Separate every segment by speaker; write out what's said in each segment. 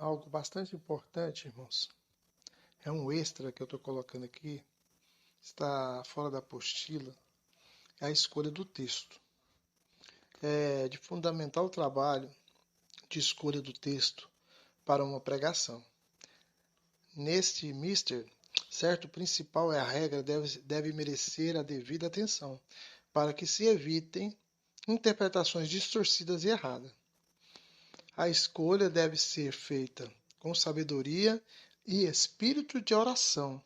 Speaker 1: algo bastante importante, irmãos. É um extra que eu estou colocando aqui, está fora da apostila, é a escolha do texto. É de fundamental trabalho de escolha do texto para uma pregação. Neste mister, certo, o principal é a regra deve merecer a devida atenção, para que se evitem interpretações distorcidas e erradas. A escolha deve ser feita com sabedoria e espírito de oração.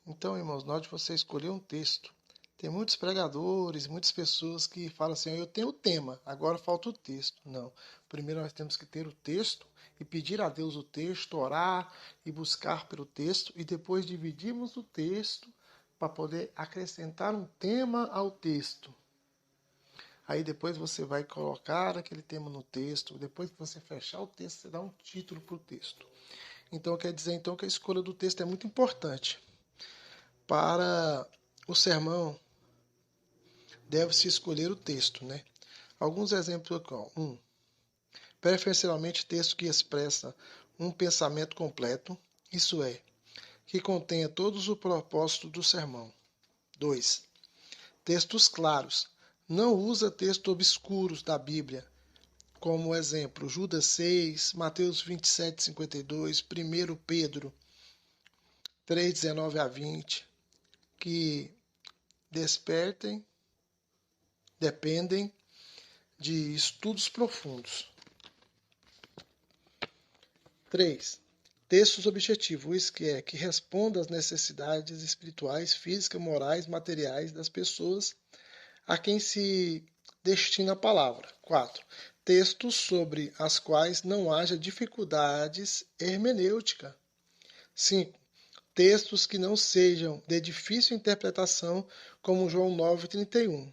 Speaker 1: Então, irmãos, na hora de você escolher um texto, tem muitos pregadores, muitas pessoas que falam assim, eu tenho o tema, agora falta o texto. Não. Primeiro nós temos que ter o texto e pedir a Deus o texto, orar e buscar pelo texto, e depois dividirmos o texto para poder acrescentar um tema ao texto. Aí depois você vai colocar aquele tema no texto, depois que você fechar o texto, você dá um título para o texto. Então quer dizer então que a escolha do texto é muito importante. Para o sermão, deve-se escolher o texto, né? Alguns exemplos aqui, ó. 1. Preferencialmente texto que expressa um pensamento completo, isso é, que contenha todos os propósitos do sermão. 2. Textos claros. Não usa textos obscuros da Bíblia, como exemplo, Judas 6, Mateus 27, 52, 1 Pedro 3, 19 a 20, que dependem de estudos profundos. 3. Textos objetivos, que respondam às necessidades espirituais, físicas, morais, materiais das pessoas a quem se destina a palavra. 4. Textos sobre as quais não haja dificuldades hermenêuticas. 5. Textos que não sejam de difícil interpretação, como João 9,31.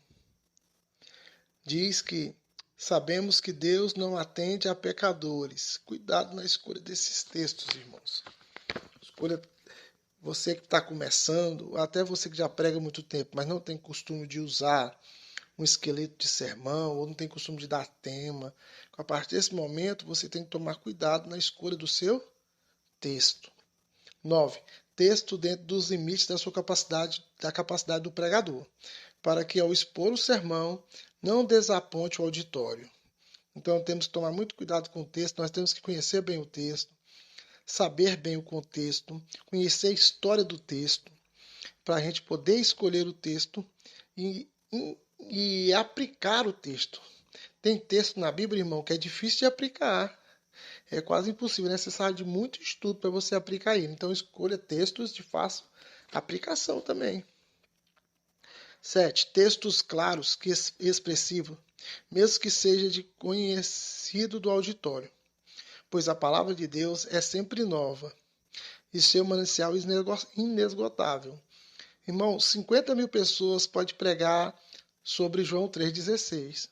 Speaker 1: Diz que sabemos que Deus não atende a pecadores. Cuidado na escolha desses textos, irmãos. Escolha você que está começando, até você que já prega há muito tempo, mas não tem costume de usar um esqueleto de sermão, ou não tem costume de dar tema. A partir desse momento, você tem que tomar cuidado na escolha do seu texto. 9. Texto dentro dos limites da sua capacidade, da capacidade do pregador, para que ao expor o sermão não desaponte o auditório. Então temos que tomar muito cuidado com o texto, nós temos que conhecer bem o texto, saber bem o contexto, conhecer a história do texto, para a gente poder escolher o texto e aplicar o texto. Tem texto na Bíblia, irmão, que é difícil de aplicar. É quase impossível, é necessário de muito estudo para você aplicar ele. Então escolha textos de fácil aplicação também. 7. Textos claros e expressivos, mesmo que seja de conhecido do auditório, pois a palavra de Deus é sempre nova e seu manancial inesgotável. Irmão, 50 mil pessoas podem pregar sobre João 3,16.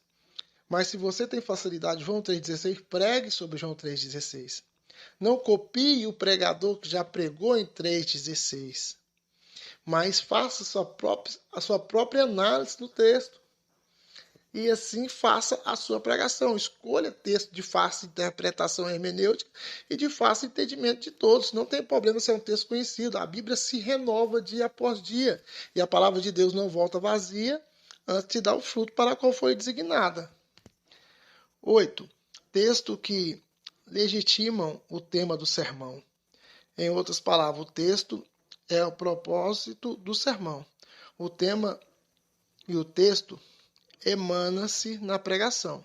Speaker 1: Mas se você tem facilidade, João 3,16, pregue sobre João 3,16. Não copie o pregador que já pregou em 3,16. Mas faça a sua própria análise do texto. E assim faça a sua pregação. Escolha texto de fácil interpretação hermenêutica e de fácil entendimento de todos. Não tem problema se é um texto conhecido. A Bíblia se renova dia após dia. E a palavra de Deus não volta vazia antes de dar o fruto para qual foi designada. 8. Texto que legitimam o tema do sermão. Em outras palavras, o texto é o propósito do sermão. O tema e o texto emana-se na pregação.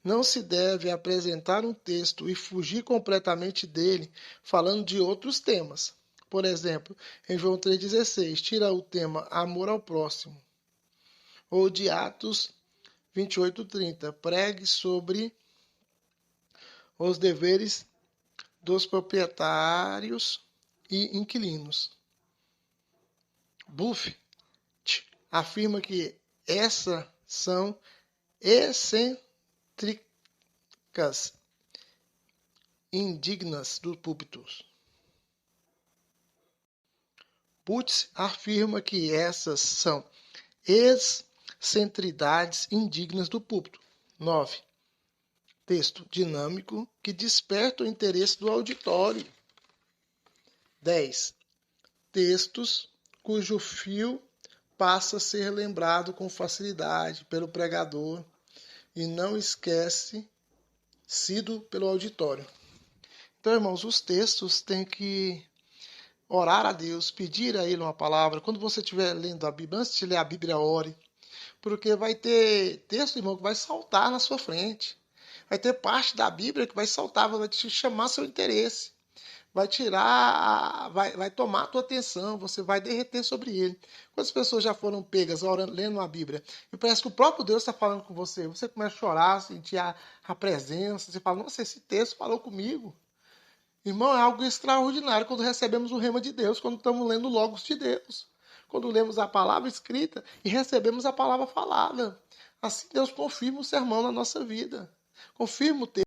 Speaker 1: Não se deve apresentar um texto e fugir completamente dele, falando de outros temas. Por exemplo, em João 3,16, tira o tema amor ao próximo. Ou de Atos 28,30, pregue sobre os deveres dos proprietários e inquilinos. Buffett afirma que essas são excêntricas indignas do púlpito. Putz afirma que essas são excentridades indignas do púlpito. 9. Texto dinâmico que desperta o interesse do auditório. 10. Textos cujo fio passa a ser lembrado com facilidade pelo pregador e não esquece sido pelo auditório. Então, irmãos, os textos têm que orar a Deus, pedir a Ele uma palavra. Quando você estiver lendo a Bíblia, antes de ler a Bíblia, ore. Porque vai ter texto, irmão, que vai saltar na sua frente. Vai ter parte da Bíblia que vai saltar, vai te chamar seu interesse. Vai tirar, vai tomar a tua atenção, você vai derreter sobre ele. Quantas pessoas já foram pegas orando, lendo a Bíblia e parece que o próprio Deus está falando com você. Você começa a chorar, sentir a presença, você fala, nossa, esse texto falou comigo. Irmão, é algo extraordinário quando recebemos o rema de Deus, quando estamos lendo o Logos de Deus. Quando lemos a palavra escrita e recebemos a palavra falada. Assim Deus confirma o sermão na nossa vida. Confirma o texto.